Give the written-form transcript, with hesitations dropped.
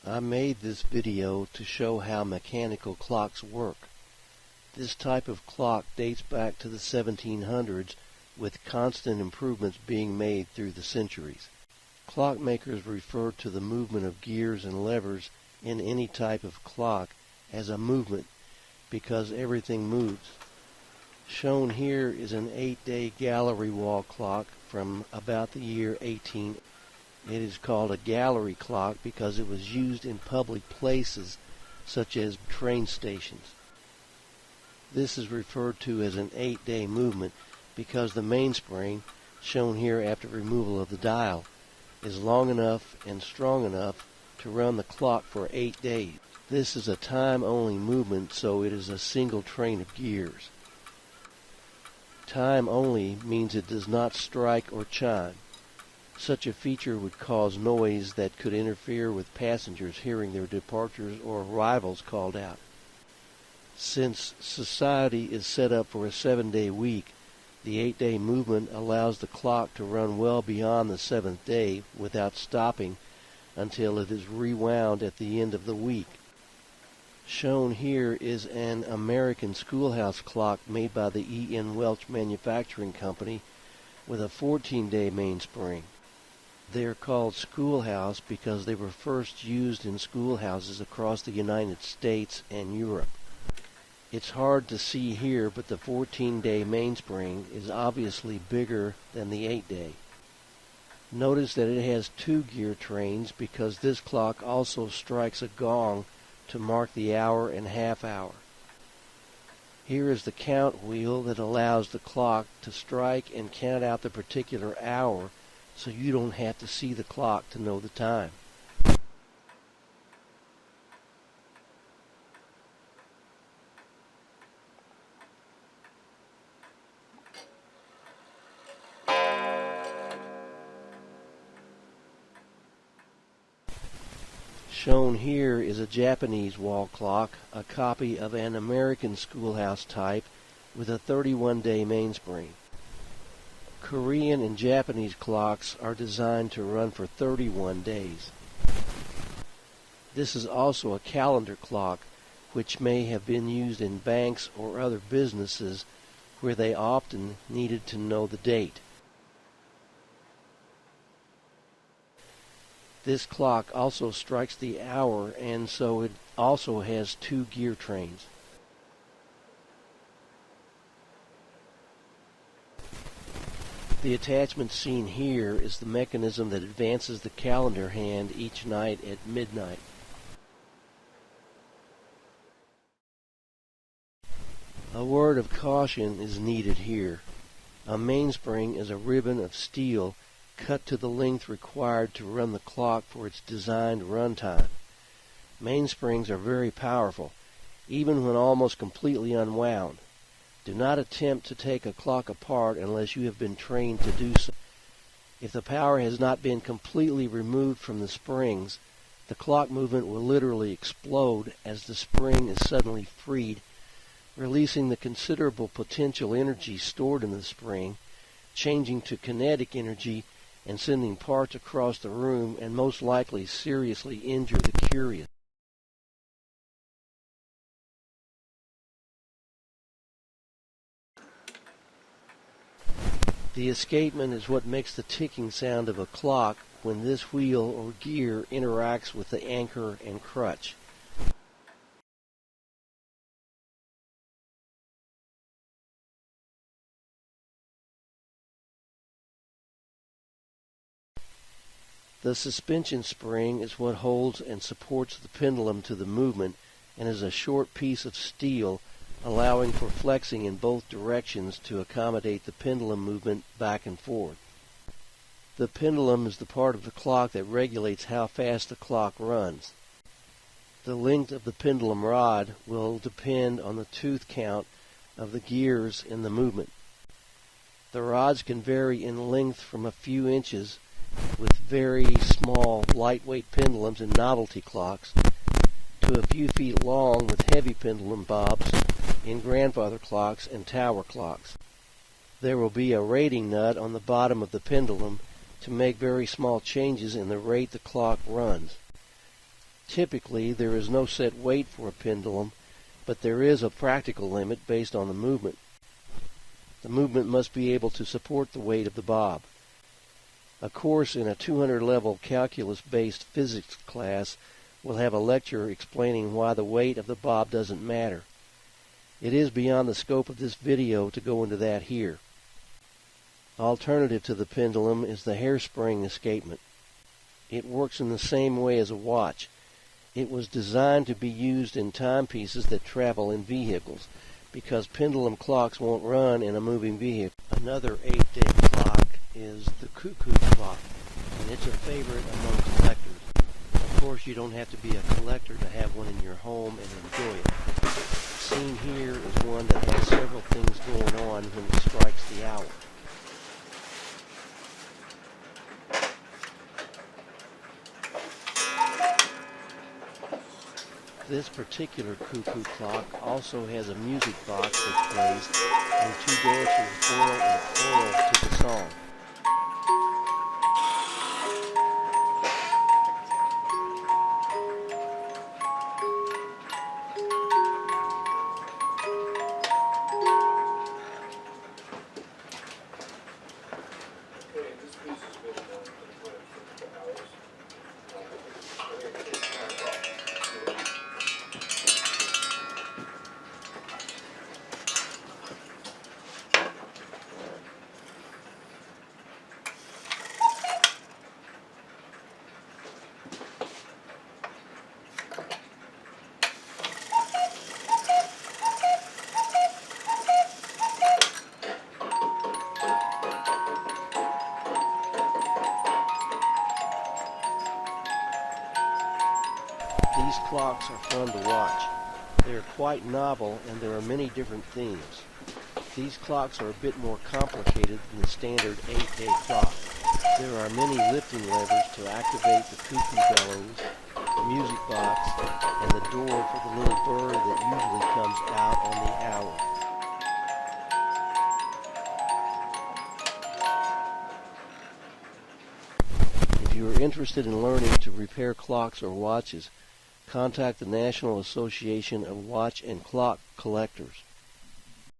I made this video to show how mechanical clocks work. This type of clock dates back to the 1700s, with constant improvements being made through the centuries. Clockmakers refer to the movement of gears and levers in any type of clock as a movement because everything moves. Shown here is an 8-day gallery wall clock from about the year 18. It is called a gallery clock because it was used in public places such as train stations. This is referred to as an 8-day movement because the mainspring, shown here after removal of the dial, is long enough and strong enough to run the clock for 8 days. This is a time-only movement, so it is a single train of gears. Time only means it does not strike or chime. Such a feature would cause noise that could interfere with passengers hearing their departures or arrivals called out. Since society is set up for a 7-day week, the 8-day movement allows the clock to run well beyond the 7th day without stopping until it is rewound at the end of the week. Shown here is an American schoolhouse clock made by the E.N. Welch Manufacturing Company with a 14-day mainspring. They are called schoolhouse because they were first used in schoolhouses across the United States and Europe. It's hard to see here, but the 14-day mainspring is obviously bigger than the 8-day. Notice that it has 2 gear trains because this clock also strikes a gong to mark the hour and half hour. Here is the count wheel that allows the clock to strike and count out the particular hour so you don't have to see the clock to know the time. Shown here is a Japanese wall clock, a copy of an American schoolhouse type with a 31-day mainspring. Korean and Japanese clocks are designed to run for 31 days. This is also a calendar clock, which may have been used in banks or other businesses where they often needed to know the date. This clock also strikes the hour, and so it also has 2 gear trains. The attachment seen here is the mechanism that advances the calendar hand each night at midnight. A word of caution is needed here. A mainspring is a ribbon of steel cut to the length required to run the clock for its designed run time. Mainsprings are very powerful, even when almost completely unwound. Do not attempt to take a clock apart unless you have been trained to do so. If the power has not been completely removed from the springs, the clock movement will literally explode as the spring is suddenly freed, releasing the considerable potential energy stored in the spring, changing to kinetic energy and sending parts across the room and most likely seriously injure the curious. The escapement is what makes the ticking sound of a clock when this wheel or gear interacts with the anchor and crutch. The suspension spring is what holds and supports the pendulum to the movement and is a short piece of steel allowing for flexing in both directions to accommodate the pendulum movement back and forth. The pendulum is the part of the clock that regulates how fast the clock runs. The length of the pendulum rod will depend on the tooth count of the gears in the movement. The rods can vary in length from a few inches with very small, lightweight pendulums in novelty clocks to a few feet long with heavy pendulum bobs in grandfather clocks and tower clocks. There will be a rating nut on the bottom of the pendulum to make very small changes in the rate the clock runs. Typically, there is no set weight for a pendulum, but there is a practical limit based on the movement. The movement must be able to support the weight of the bob. A course in a 200-level calculus-based physics class will have a lecture explaining why the weight of the bob doesn't matter. It is beyond the scope of this video to go into that here. Alternative to the pendulum is the hairspring escapement. It works in the same way as a watch. It was designed to be used in timepieces that travel in vehicles, because pendulum clocks won't run in a moving vehicle. Another 8-day clock is the cuckoo clock, and it's a favorite among collectors. Of course, you don't have to be a collector to have one in your home and enjoy it. Seen here is one that has several things going on when it strikes the hour. This particular cuckoo clock also has a music box that plays, and two dancers whirl and twirl to the song. These clocks are fun to watch. They are quite novel, and there are many different themes. These clocks are a bit more complicated than the standard 8-day clock. There are many lifting levers to activate the cuckoo bellows, the music box, and the door for the little bird that usually comes out on the hour. If you are interested in learning to repair clocks or watches, contact the National Association of Watch and Clock Collectors.